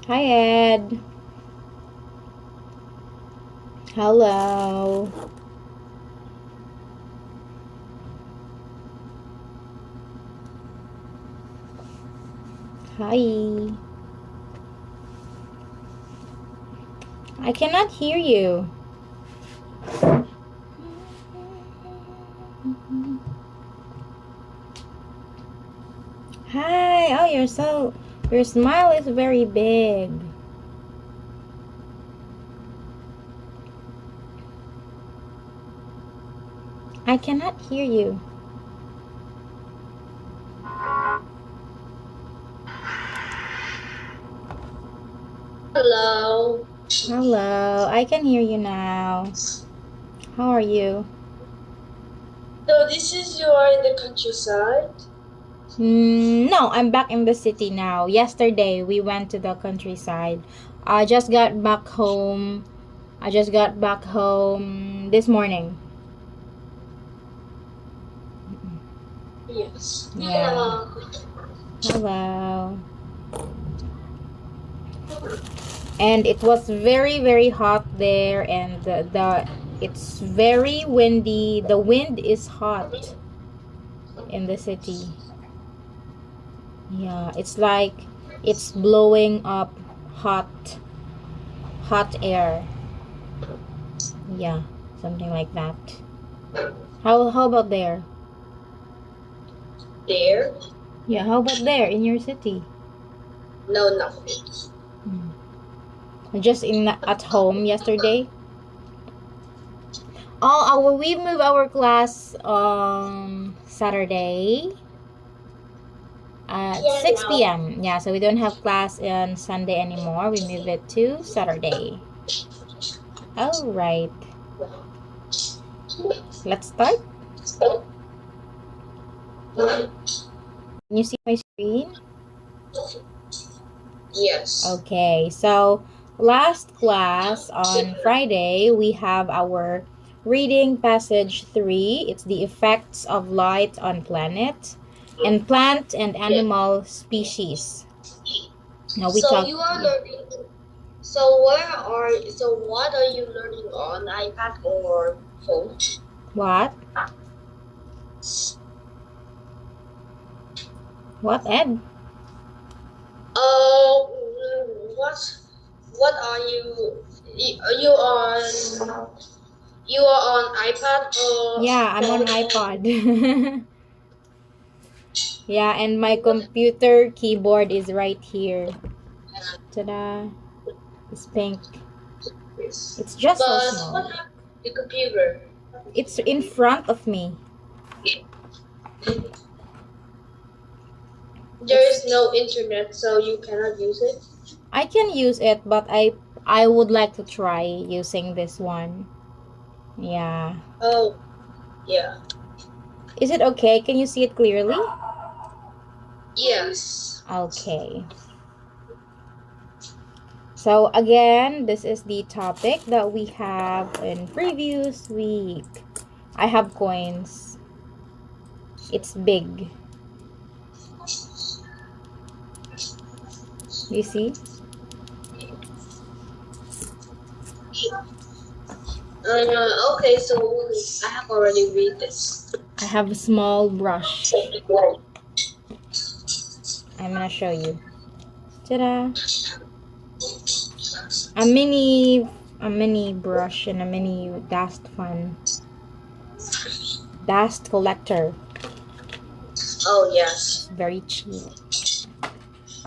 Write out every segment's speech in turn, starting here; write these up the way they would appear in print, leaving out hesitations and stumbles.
Hi, Ed. Hello. Hi. I cannot hear you. Hi. Oh, your smile is very big. I cannot hear you. Hello. Hello. I can hear you now. How are you? So this is you are in the countryside? No, I'm back in the city now. Yesterday we went to the countryside. I just got back home. I just got back home this morning. Yes. Yeah. Hello. And it was very hot there, and it's very windy. The wind is hot in the city. Yeah, it's like it's blowing up hot air. Yeah, something like that. How about there? There? Yeah, how about there in your city? No, nothing. Just in at home yesterday. Oh, we moved our class on Saturday at 6 p.m. Yeah, so we don't have class on Sunday anymore. We move it to Saturday. All right. Let's start. Can you see my screen? Yes. Okay, so last class on Friday, we have our reading passage 3. It's the effects of light on planet and plant and animal species. Now we So talk. you are learning. So what are you learning on iPad or phone? What? What, Ed? Uh, what are you? You on? You are on iPad or Yeah, I'm on phone? iPod. Yeah, and my computer keyboard is right here. Ta-da! It's pink. It's just so But small. what happened to the computer? It's in front of me. There is no internet, so you cannot use it. I can use it, but I would like to try using this one. Yeah. Oh, yeah. Is it okay? Can you see it clearly? Yes. Okay. So again, this is the topic that we have in previous week. I have coins. It's big. You see? Okay, so I have already read this. I have a small brush. I'm gonna show you. Ta-da! A mini brush and a mini dust collector. Oh, yes. It's very cheap.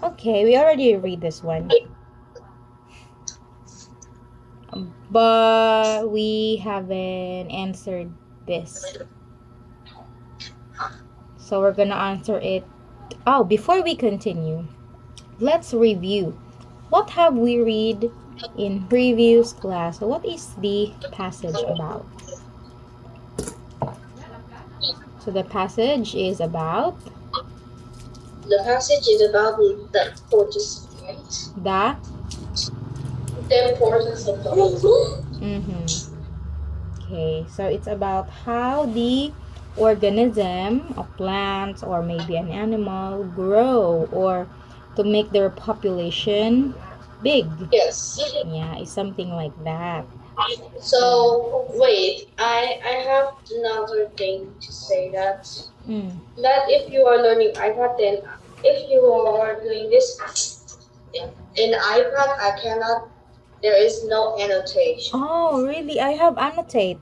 Okay, we already read this one. But we haven't answered this. So we're gonna answer it. Oh, before we continue, let's review. What have we read in previous class? So what is the passage about? So the passage is about The passage is about the importance, right? The importance of the Okay, so it's about how the organism, a plant or maybe an animal, grow or to make their population big. Yes. Yeah, it's something like that. So wait, I have another thing to say Mm. that if you are learning iPad, then if you are doing this in iPad, I cannot. There is no annotation. Oh, really? I have annotate.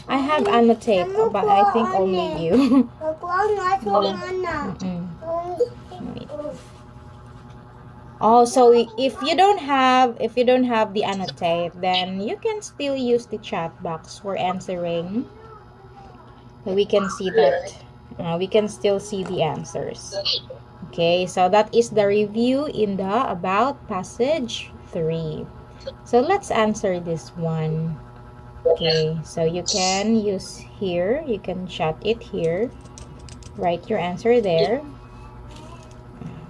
I have annotate, but I think only you. Mm-mm. Wait. Oh, so if you don't have the annotate, then you can still use the chat box for answering. So we can see that we can still see the answers. Okay, so that is the review in the about passage 3. So let's answer this one. Okay, so you can use here, you can chat it here, write your answer there,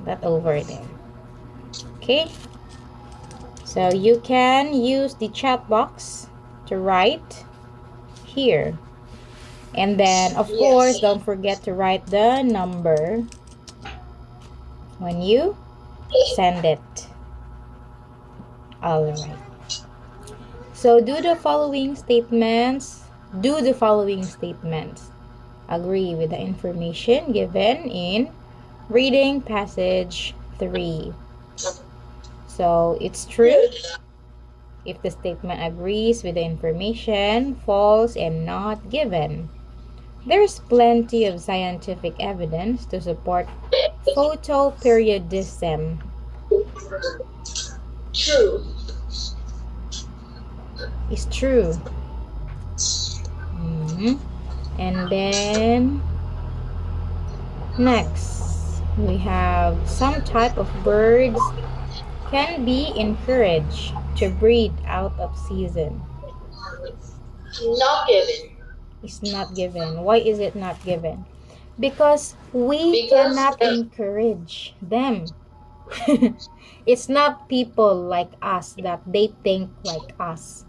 that over there. Okay, so you can use the chat box to write here, and then of course don't forget to write the number when you send it. All right, so do the following statements agree with the information given in reading passage 3. So it's true if the statement agrees with the information, false and not given. There's plenty of scientific evidence to support photoperiodism. True. It's true. And then next, we have some type of birds can be encouraged to breed out of season. Not given. It's not given. Why is it not given? Because we cannot encourage them. It's not people like us that they think like us.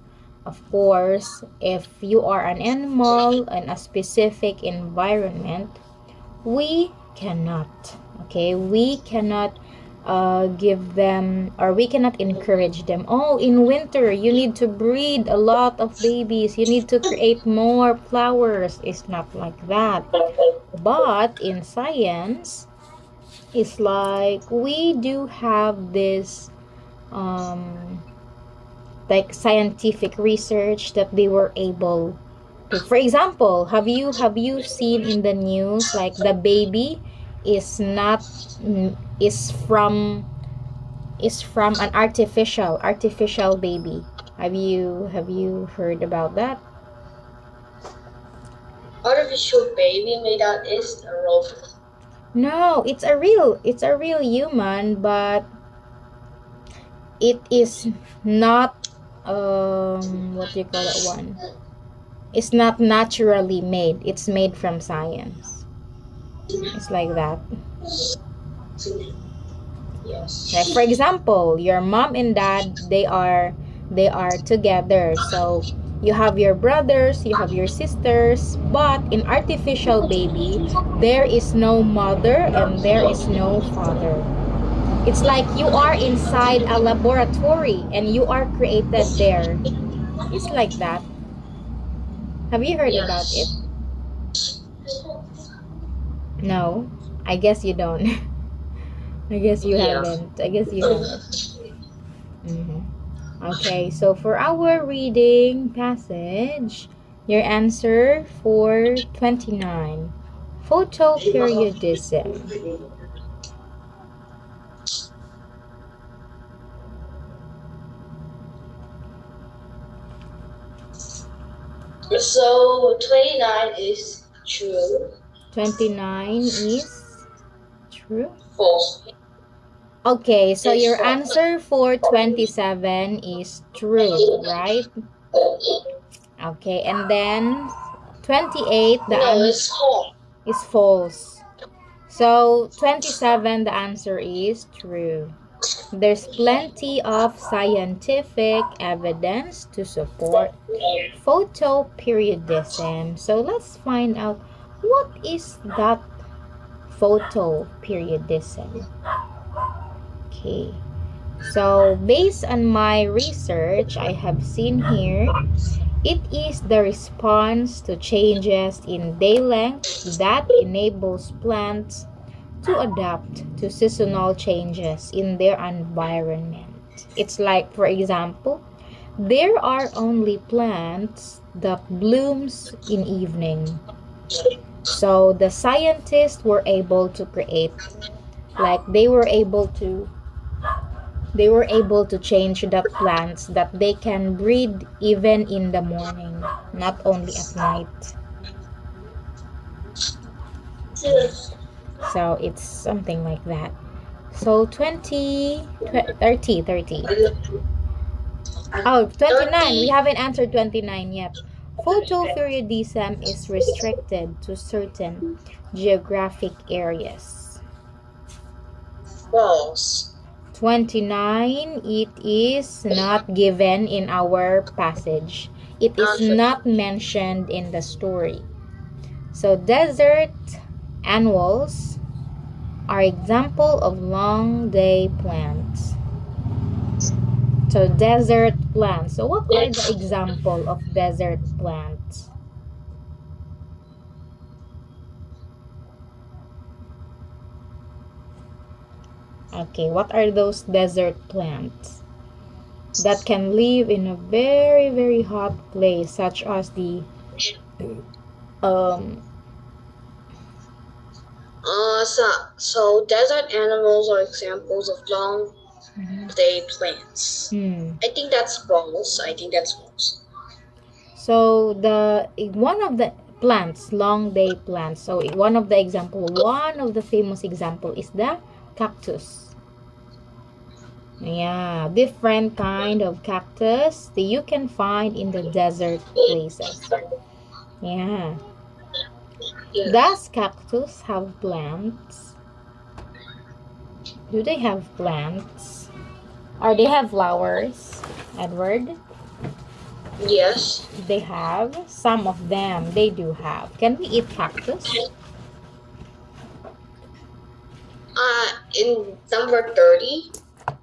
Of course, if you are an animal in a specific environment, we cannot. Okay, we cannot give them, or we cannot encourage them. Oh, in winter you need to breed a lot of babies, you need to create more flowers. It's not like that. But in science, it's like we do have this like scientific research that they were able to, for example, have you seen in the news like the baby is not is from an artificial baby? Have you heard about that? Artificial baby made out is a robot. No, it's a real human, but it is not what do you call that one? It's not naturally made. It's made from science. It's like that. Yes. Like for example, your mom and dad, they are together. So you have your brothers, you have your sisters, but in artificial baby, there is no mother and there is no father. It's like you are inside a laboratory and you are created there. It's like that. Have you heard about it? No, I guess you don't. I guess you haven't. Okay, so for our reading passage, your answer for 29, photoperiodism. So 29 is true. 29 is true. False. Okay, so your answer for 27 is true, right? Okay, and then 28, the answer is false. So 27, the answer is true. There's plenty of scientific evidence to support photoperiodism. So let's find out what is that photoperiodism. Okay. So, based on my research, I have seen here, it is the response to changes in day length that enables plants to adapt to seasonal changes in their environment. It's like, for example, there are only plants that blooms in evening. So the scientists were able to create, like they were able to change the plants that they can breed even in the morning, not only at night. So it's something like that. So 30. Oh, 29. We 30 haven't answered 29 yet. Photoperiodism is restricted to certain geographic areas. false. 29, it is not given in our passage. It is not mentioned in the story. So desert annuals are example of long day plants. So desert plants. So what are the example of desert plants? Okay, what are those desert plants that can live in a very, very hot place, such as the um So desert animals are examples of long day plants. I think that's false. so the one of the plants, long day plants. So one of the famous example is the cactus. Yeah, different kind of cactus that you can find in the desert places. Yeah. Yes. Does cactus have plants? Do they have plants? Or they have flowers, Edward? Yes. They have. Some of them, they do have. Can we eat cactus? In number 30.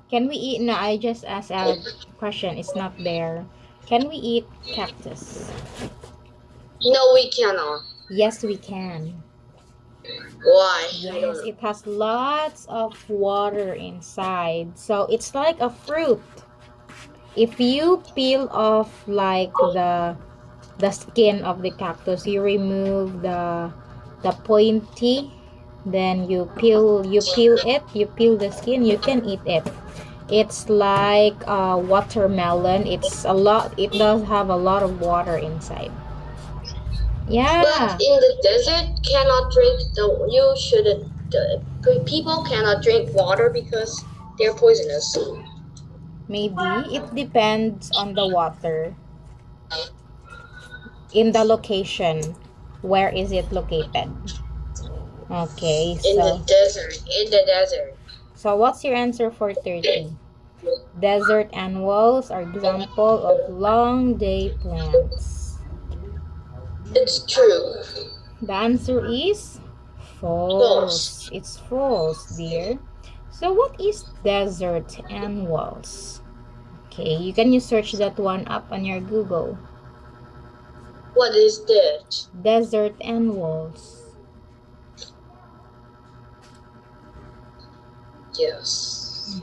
Can we eat? No, I just asked a question. It's not there. Can we eat cactus? No, we cannot. Yes, we can. Why? Yes, it has lots of water inside. So it's like a fruit. If you peel off like the skin of the cactus, you remove the pointy, then you peel the skin, you can eat it. It's like a watermelon. It does have a lot of water inside. Yeah. But in the desert, cannot drink you shouldn't. People cannot drink water because they're poisonous. Maybe it depends on the water in the location. Where is it located? Okay, In the desert. So what's your answer for 30? Desert annuals are example of long day plants. It's true. The answer is false. It's false, dear. So what is desert annuals? Okay, you search that one up on your Google. What is that? Desert annuals. Yes.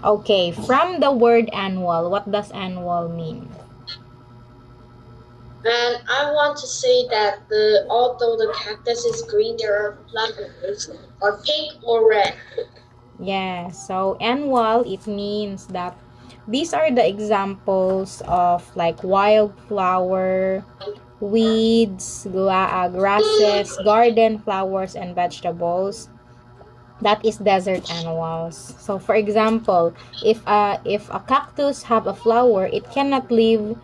Okay, from the word annual, what does annual mean? And I want to say that although the cactus is green, there are flowers are pink or red. Yeah, so annual, it means that these are the examples of like wildflower, weeds, grasses, garden flowers, and vegetables. That is desert annuals. So for example, if a cactus have a flower, it cannot live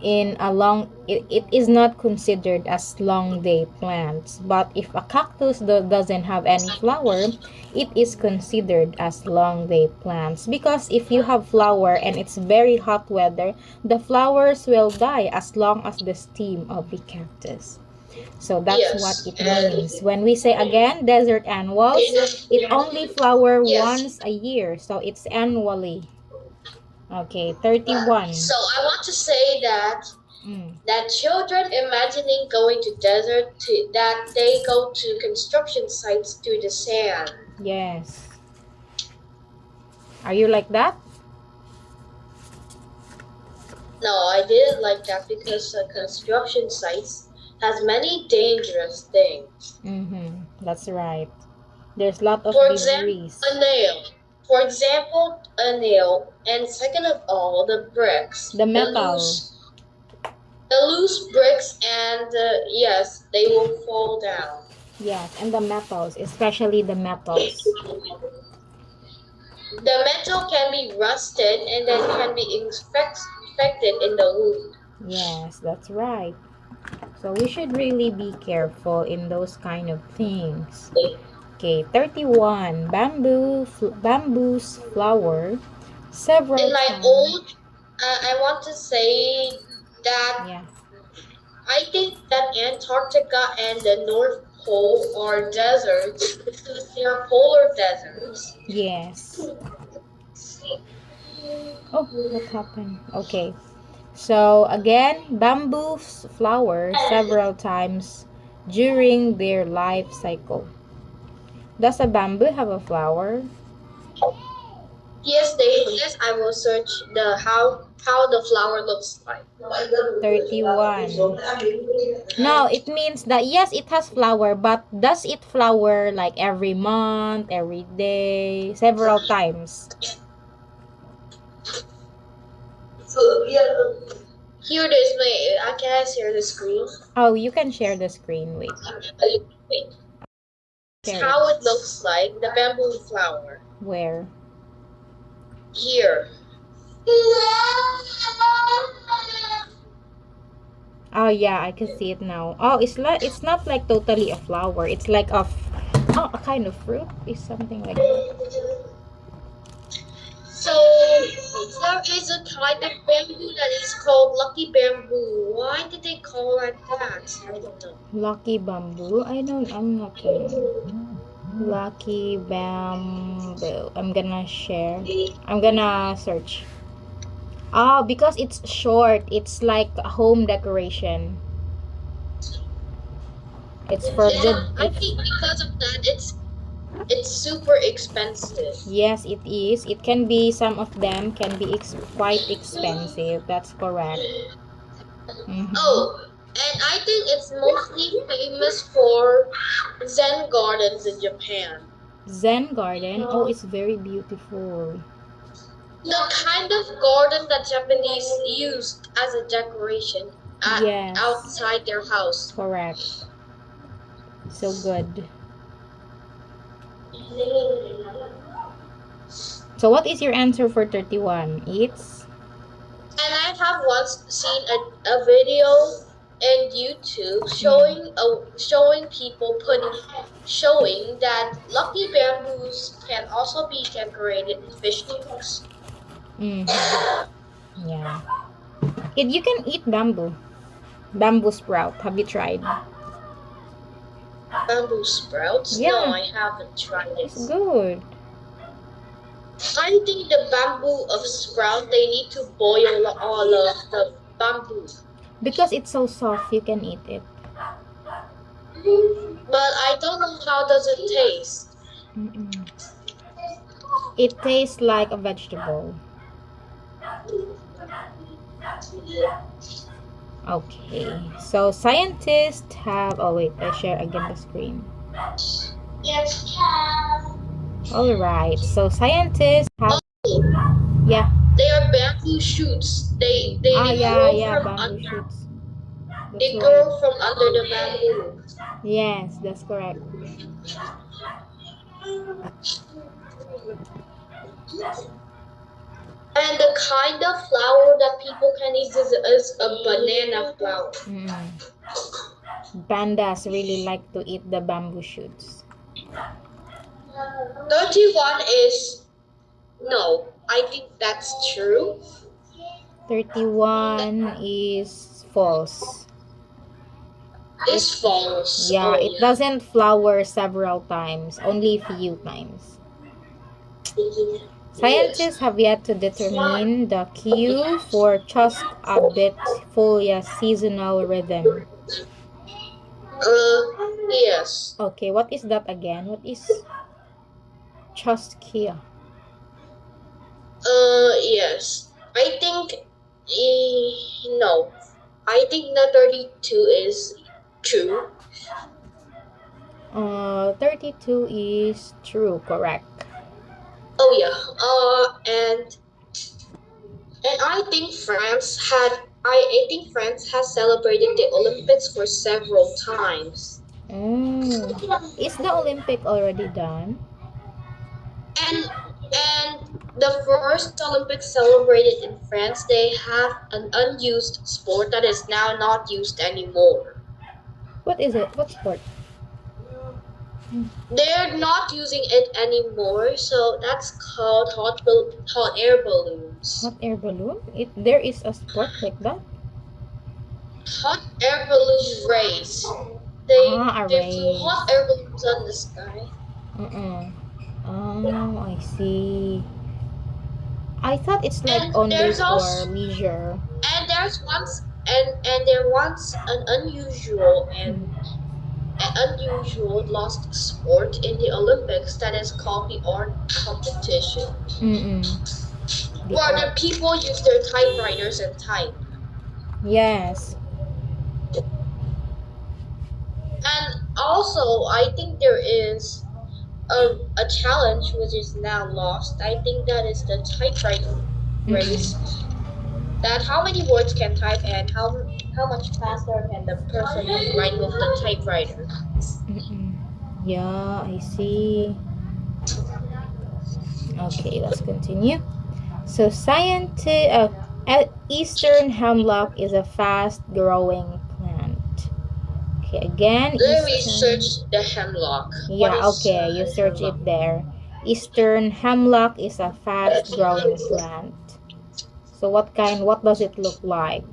in a long, it is not considered as long day plants. But if a cactus doesn't have any flower, it is considered as long day plants, because if you have flower and it's very hot weather, the flowers will die as long as the stem of the cactus. So that's what Yes. it means. When we say again desert annuals, it only flower Yes. once a year, so it's annually. Okay, 31. So I want to say that Mm, children imagining going to desert that they go to construction sites to the sand. yes. Are you like that? No, I didn't like that because construction sites has many dangerous things. That's right. There's a lot of For example, debris. a nail. For example, a nail, and second of all, the bricks. The metal. The loose bricks, and yes, they will fall down. Yes, and the metals, especially the metals. The metal can be rusted and then can be infected in the wound. Yes, that's right. So we should really be careful in those kind of things. Okay, 31. Bamboo's flower several In my times. old, I want to say that Yeah. I think that Antarctica and the North Pole are deserts because they are polar deserts. Yes. Oh, what happened? Okay. So again, bamboos flower several times during their life cycle. Does a bamboo have a flower? Yes, yes, I will search the how the flower looks like. 31. No, it means that yes, it has flower, but does it flower like every month, every day, several times? Here it is. Can I share the screen? Oh, you can share the screen. Wait. Wait. Share How it. it looks like the bamboo flower. Where? Here. Oh yeah, I can see it now. Oh, it's not like totally a flower. It's like a kind of fruit. Is something like that. So there is a kind of bamboo that is called lucky bamboo. Why did they call it that? I don't know. Lucky bamboo. I'm not sure. Lucky bamboo. I'm gonna share. I'm gonna search. Oh, because it's short. It's like a home decoration. It's for good. I think because of that, it's super expensive. Yes, it is. It can be, some of them can be quite expensive. That's correct. Oh, and I think it's mostly famous for Zen gardens in Japan. Zen garden. Oh, it's very beautiful. The kind of garden that Japanese use as a decoration Yes. outside their house. Correct. So good. So what is your answer for 31? It's? And I have once seen a video in YouTube showing people showing that lucky bamboos can also be decorated in fish tanks. Yeah. You can eat bamboo sprout. Have you tried? Bamboo sprouts? Yeah. No, I haven't tried it. It's good. I think the bamboo of sprout, they need to boil all of the bamboo. Because it's so soft, you can eat it. But I don't know how does it taste. It tastes like a vegetable. Okay, so scientists have, oh wait, I share again the screen. Yes, Alright, so scientists have, yeah. They are bamboo shoots. They grow from bamboo under. shoots. They grow from under the bamboo. Yes, that's correct. And the kind of flower that people can eat is a banana flower. Pandas really like to eat the bamboo shoots. 31 is no. I think that's true. 31 is false. It's false. Yeah, Oh, it doesn't flower several times, only few times. Scientists have yet to determine the cue for Chusk Abit Folia seasonal rhythm. Yes. Okay, what is that again? What is Chuskia? Yes. I think, no. I think the 32 is true. 32 is true, correct. Oh yeah. And I think I think France has celebrated the Olympics for several times. Is the Olympic already done? And the first Olympics celebrated in France, they have an unused sport that is now not used anymore. What is it? What sport? They're not using it anymore, so that's called hot air balloons. Hot air balloon? There is a sport like that? Hot air balloon race. They flew race. hot air balloons on the sky. Oh, I see. I thought it's like And only there's for also leisure. and there's once and there once an unusual lost sport in the Olympics that is called the art competition. Where the people use their typewriters and type. Yes. And also, I think there is a challenge which is now lost. I think that is the typewriter race. That how many words can type and how much faster can the person write with the typewriter. Yeah, I see. Okay, let's continue. So, Eastern hemlock is a fast-growing plant. Okay, again. Let me search the hemlock. Yeah, okay, you search it there. Eastern hemlock is a fast-growing plant. So, what does it look like?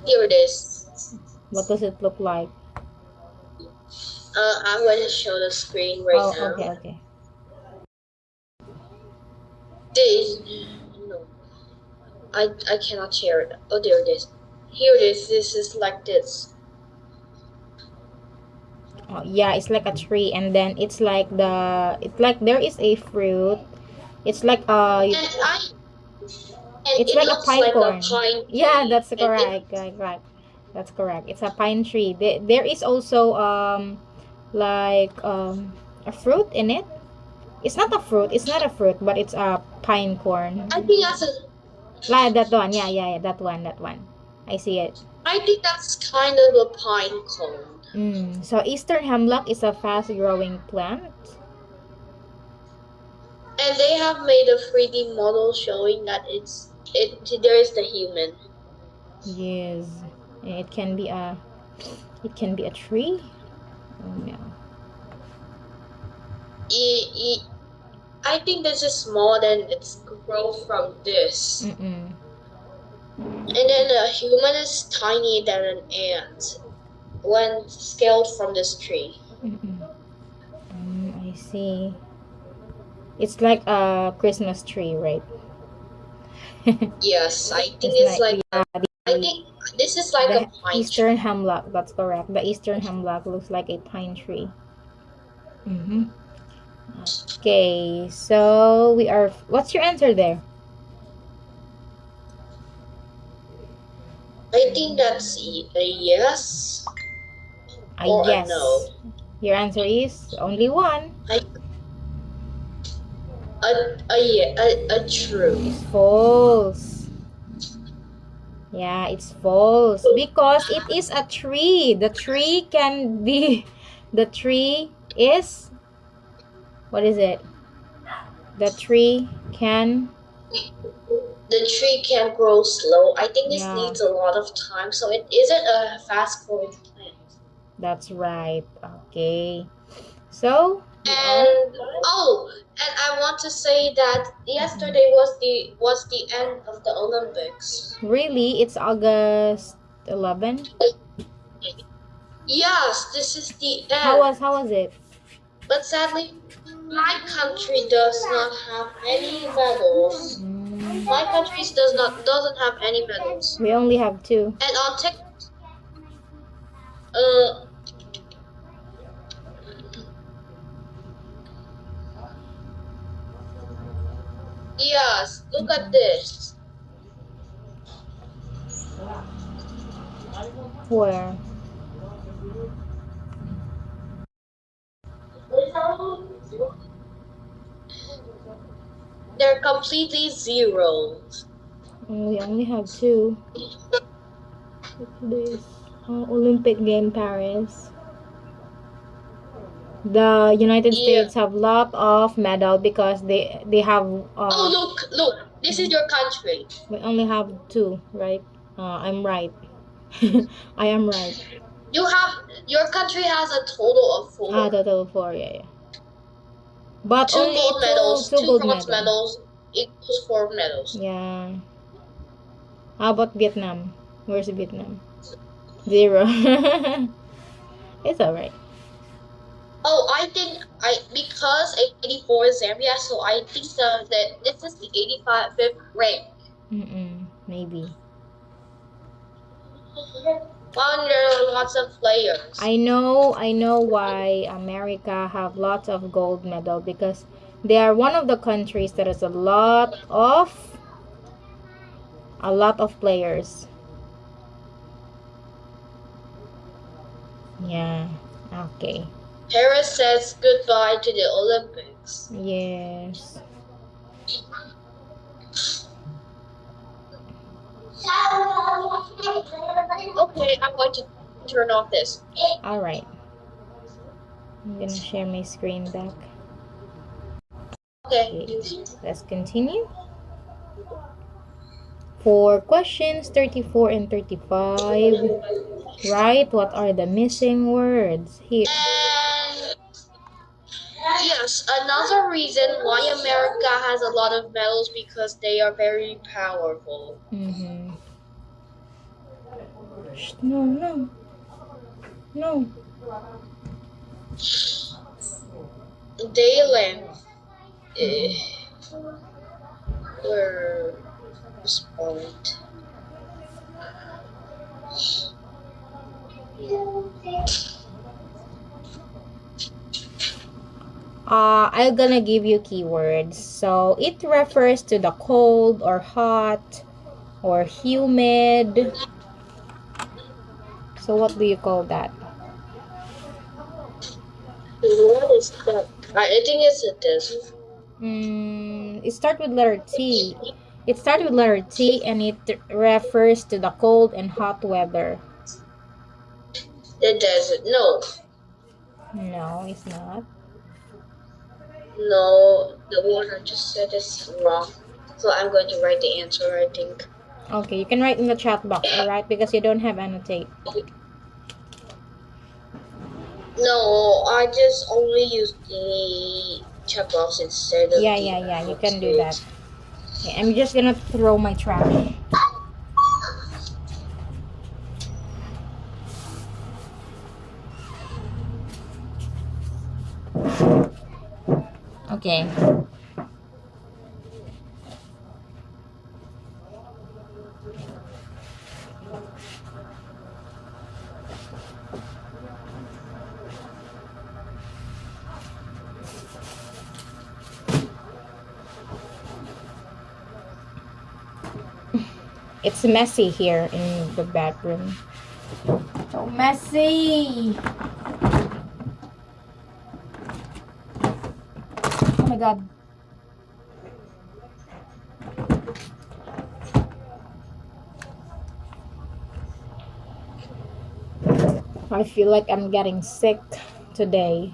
Here it is. What does it look like? I'm going to show the screen right now. Okay. No, I cannot share it. Oh, there it is. Here it is. This is like this. Oh, yeah, it's like a tree, and then it's like there is a fruit. It's like it's like a pine cone. Yeah, that's correct. Right. That's correct. It's a pine tree. There is also a fruit in it. It's not a fruit. It's not a fruit, but it's a pine cone. I think that's that one. Yeah. That one. I see it. I think that's kind of a pine cone. So Eastern hemlock is a fast-growing plant. And they have made a 3D model showing that there is the human. Yes, it can be a tree. Oh no. I think this is small, then it's grow from this. And then the human is tinier than an ant when scaled from this tree. I see. It's like a Christmas tree, right? Yes, I think it's like I think this is like a pine Eastern hemlock. That's correct. The Eastern hemlock looks like a pine tree. Okay, so what's your answer there? I think that's a yes. Or yes. A no. Your answer is only one. A true. It's false. Yeah, it's false because it is a tree. The tree can be, the tree is, what is it? The tree can, The tree can grow slow. I think this yeah, needs a lot of time, so it isn't a fast growing plant. that's right. Okay. So, we are, And and I want to say that yesterday was the end of the Olympics. really, it's August 11. Yes, this is the end. How was it? But sadly, my country does not have any medals. Mm, My country doesn't have any medals. we only have two. And on Tik, uh, yes, look at this. Where? They're completely zeros. We only have two. What's this? Olympic game Paris. The United Yeah. States have lot of medal because they have Oh, look. This is your country. we only have two, right? I'm right. I am right. Your country has a total of four. Total of four, yeah, yeah. But Two only gold medals, two two gold bronze medal. medals equals 4 medals. Yeah. How about Vietnam? Where's Vietnam? Zero. It's alright. Oh, I think because 84 is Zambia, so I think that this is the 85th rank. Maybe. Well, there are lots of players. I know why America have lots of gold medal because they are one of the countries that has a lot of players. Yeah. Okay. Paris says goodbye to the Olympics. Yes. Okay, I'm going to turn off this. All right. I'm gonna share my screen back. Okay. Let's continue. For questions 34 and 35, write what are the missing words here. And yes, another reason why America has a lot of medals because they are very powerful. Shh, no. Day length were respond. I'm gonna give you keywords. So it refers to the cold or hot or humid. So what do you call that? What is that? I think it's this. It starts with letter T. It starts with letter T and it refers to the cold and hot weather. It doesn't. No. No, it's not. No, the one I just said is wrong. So I'm going to write the answer, I think. Okay, you can write in the chat box, alright? Because you don't have annotate. No, I just only use the chat box instead of Yeah, you can do that. Okay, I'm just gonna throw my trash. Okay. It's messy here in the bedroom. So messy. Oh my god. I feel like I'm getting sick today.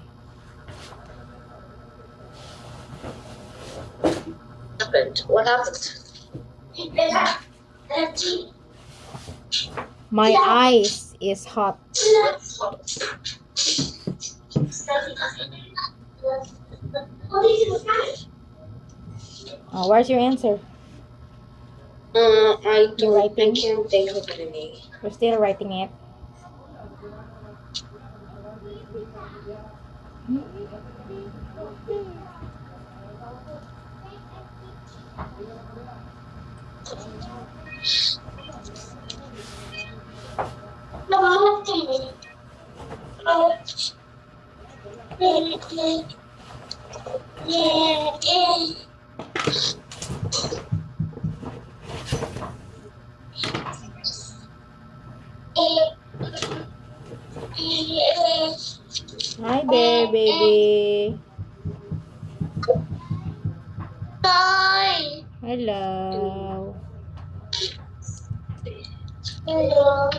What happened? My eyes is hot. Where's your answer? I writing? can't think of any. You're still writing it. Hi there, baby. Hi. Hello. Hello.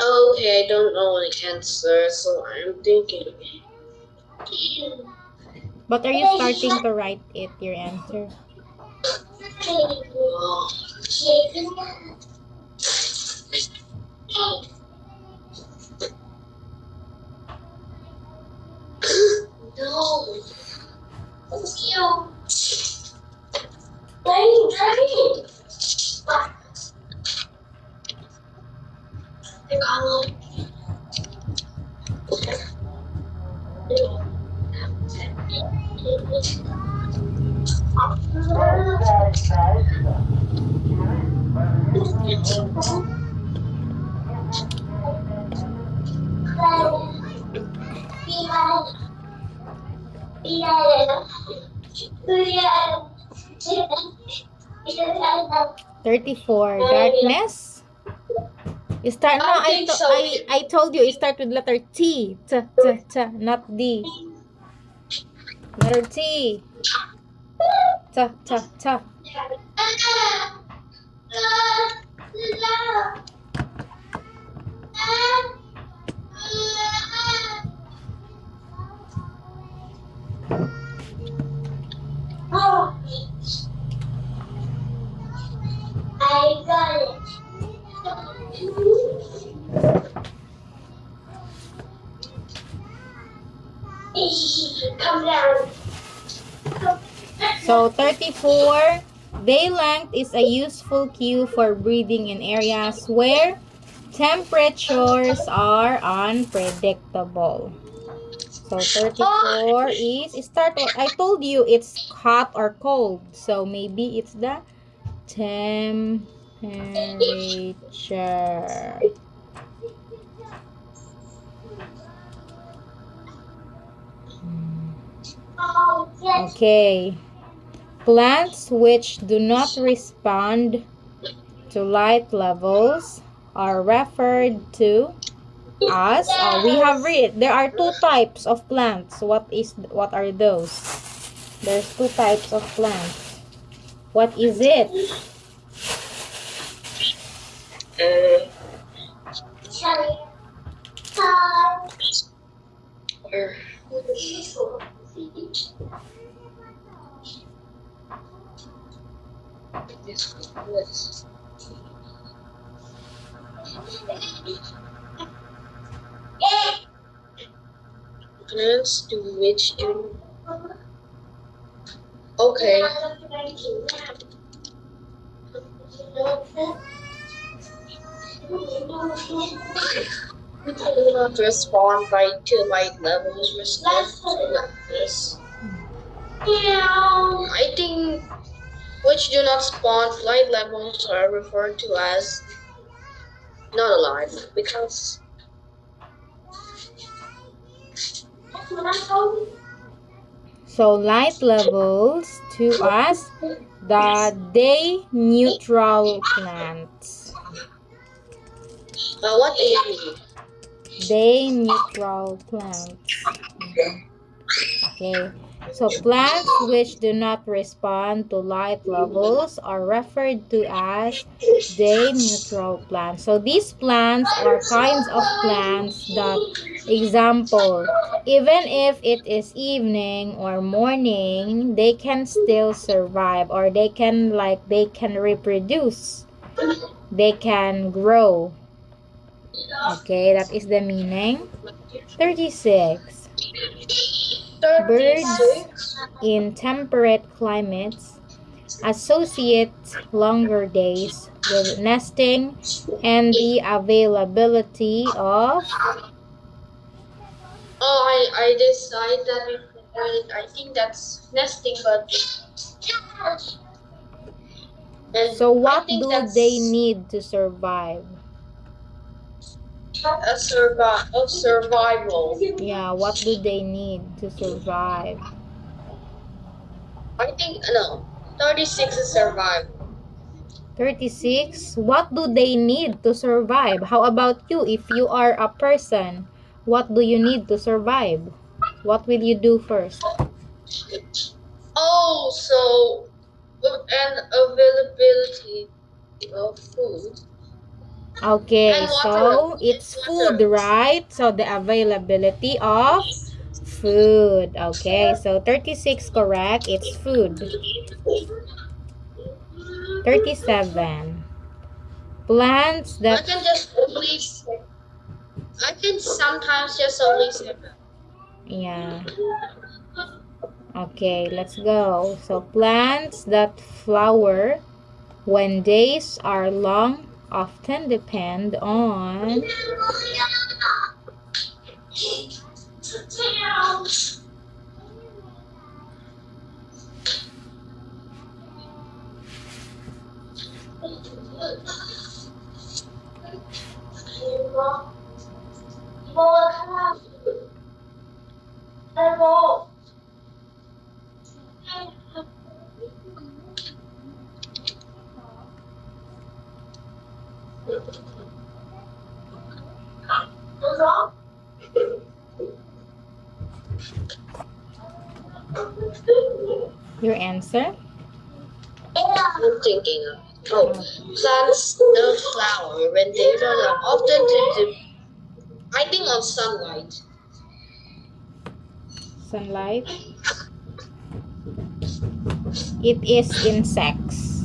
Okay, I don't know the answer, so I'm thinking. But are you starting to write it, your answer? No. Rain. Yeah. 34. Darkness? You start no, I think so. I told you you start with letter T. T, not D. Letter T. T. Oh, I got it. Come down. So 34. Day length is a useful cue for breathing in areas where temperatures are unpredictable. So 34 is start. I told you it's hot or cold. So maybe it's the temperature. Okay. Plants which do not respond to light levels are referred to as we have read there are two types of plants. What are those? There's two types of plants. What is it? This. Plants to which do. Okay. We do not respond to light levels. Respond to this. I think which do not spawn light levels are referred to as not alive because So light levels to us the day neutral plants. what do you mean? Day neutral plants. Okay. So plants which do not respond to light levels are referred to as day neutral plants. So these plants are kinds of plants that, example, even if it is evening or morning, they can still survive, or they can reproduce. They can grow. Okay, that is the meaning. 36. Birds in temperate climates associate longer days with nesting and the availability of. I decide that I think that's nesting, but So what do they need to survive? Survival. Yeah, what do they need to survive? I think no. 36 is survival. 36. What do they need to survive? How about you? If you are a person, what do you need to survive? What will you do first? Oh, so and availability of food. Okay, so it's food, right? So the availability of food. Okay, so 36 correct. It's food. 37. Plants that. I can sometimes just only say that. Yeah. Okay, let's go. So plants that flower when days are long often depend on. Your answer? I'm thinking of. Plants don't flower when they are often I think on sunlight. Sunlight. It is insects.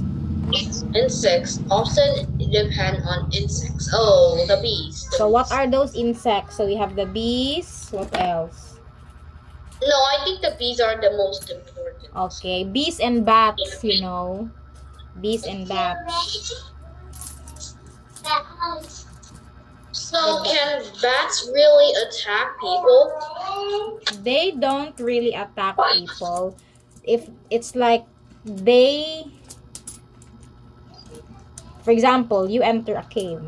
Insects often depend on insects. Oh, the bees. So what are those insects? So we have the bees. What else? No, I think the bees are the most important. Okay, bees and bats, you know. Bees and bats. So can bats really attack people? They don't really attack people. If it's like they, for example, you enter a cave.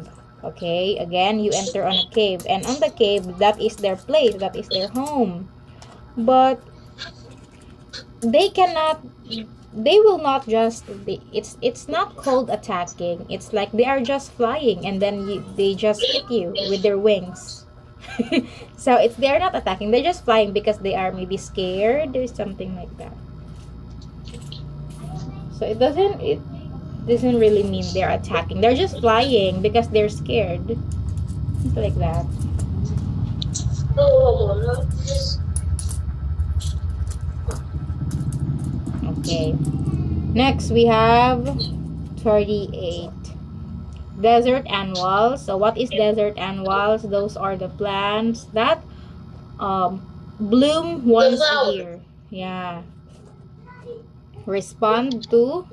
Okay, again, you enter on a cave, and on the cave, that is their place, that is their home. But they cannot, they will not just, it's not called attacking. It's like they are just flying, and then they just hit you with their wings. So they're not attacking, they're just flying because they are maybe scared or something like that. So it doesn't really mean they're attacking, they're just flying because they're scared, something like that. Okay, Next, we have 38. Desert annuals. So what is desert annuals? Those are the plants that bloom The once a flower. year. Yeah. Respond to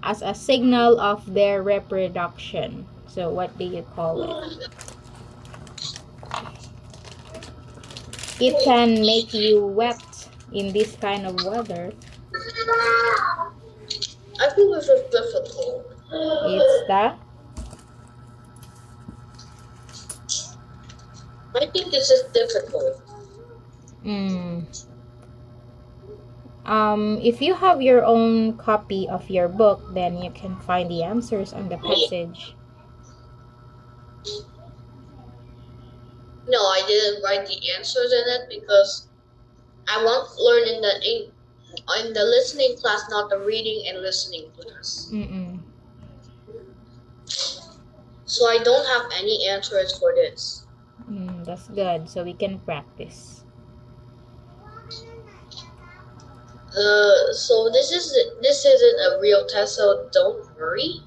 as a signal of their reproduction. So what do you call it? It can make you wet in this kind of weather. I think this is difficult. It's the I think this is difficult. mm, if you have your own copy of your book, then you can find the answers on the passage. No, I didn't write the answers in it because I want to learn in the listening class, not the reading and listening class. Mm-mm. So I don't have any answers for this. That's good. So we can practice. So this isn't a real test, so don't worry.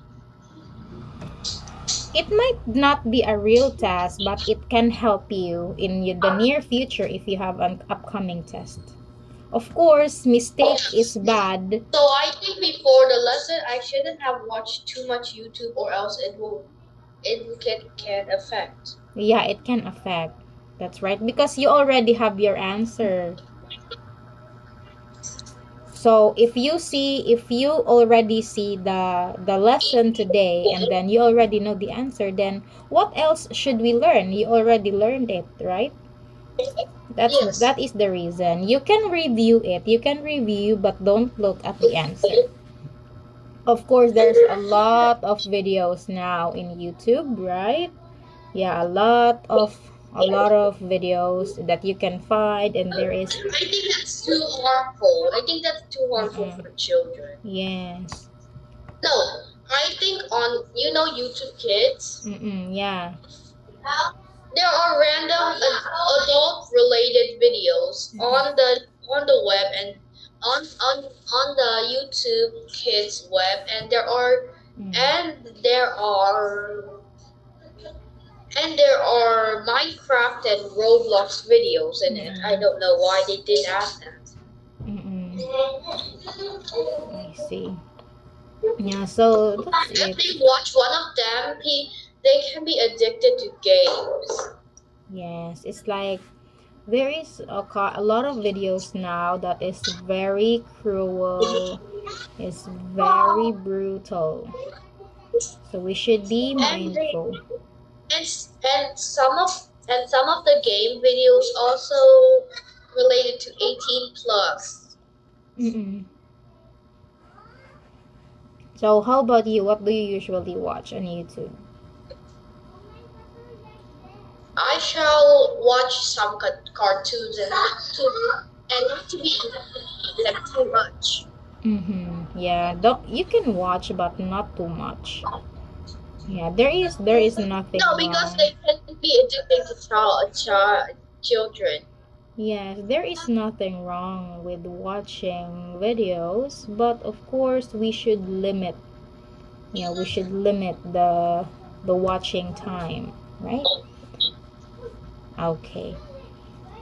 It might not be a real test, but it can help you in the near future if you have an upcoming test. Of course, mistake is bad. So I think before the lesson, I shouldn't have watched too much YouTube, or else it can affect. Yeah, it can affect. That's right, because you already have your answer. So if you already see the lesson today and then you already know the answer, then what else should we learn? You already learned it, right? Yes. That is the reason. You can review it. You can review, but don't look at the answer. Of course, there's a lot of videos now in YouTube, right? Yeah, a lot of videos that you can find, and there is. I think that's too harmful. I think that's too harmful for children. Yes. No, I think on YouTube Kids. Yeah. There are random adult-related videos on the web and on the YouTube Kids web, and there are Minecraft and Roblox videos in it. I don't know why they did add that. I see. Yeah, so that's If it. they watch one of them, they can be addicted to games. Yes, it's like there is a lot of videos now that is very cruel, is very brutal. So we should be mindful. And some of the game videos also related to 18 plus. So how about you? What do you usually watch on YouTube? I shall watch some cartoons and not to be them too much. Yeah, you can watch, but not too much. Yeah, there is nothing No, wrong. because they can be addicted to children. Yes, there is nothing wrong with watching videos, but of course we should limit. Yeah, we should limit the watching time, right? Okay.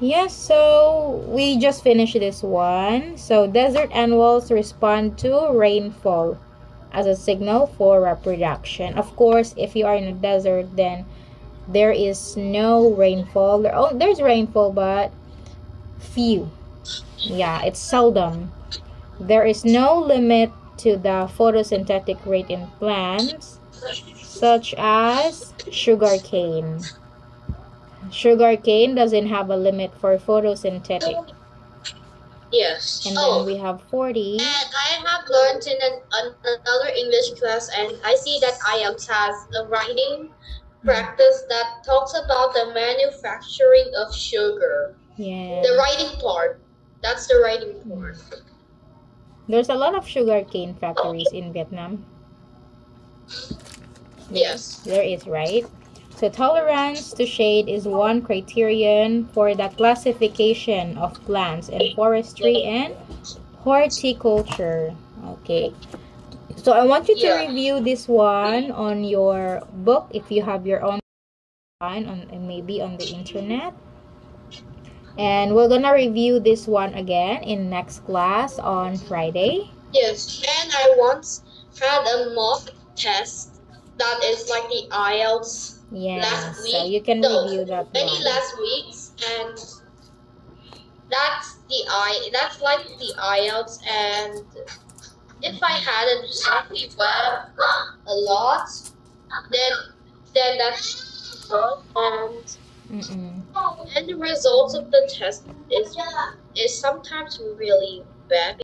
Yes, so we just finished this one. So desert annuals respond to rainfall as a signal for reproduction. Of course, if you are in a desert, then there is no rainfall. There's rainfall, but few. Yeah, it's seldom. There is no limit to the photosynthetic rate in plants, such as sugarcane. Sugarcane doesn't have a limit for photosynthetic. Yes. And then we have 40. And I have learned in another English class, and I see that IELTS has a writing practice that talks about the manufacturing of sugar. Yeah. The writing part. That's the writing part. There's a lot of sugarcane factories in Vietnam. Yes. There is, right? So tolerance to shade is one criterion for the classification of plants in forestry and horticulture. Okay. Okay. So I want you to Yeah. review this one on your book if you have your own on and maybe on the internet. And we're gonna review this one again in next class on Friday. Yes, and I once had a mock test that is like the IELTS last Yes, so week. you can No, review that many one. last weeks, and that's like the IELTS. And if I hadn't surfed the web a lot, then that's good. Mm-mm. And the results of the test is sometimes really bad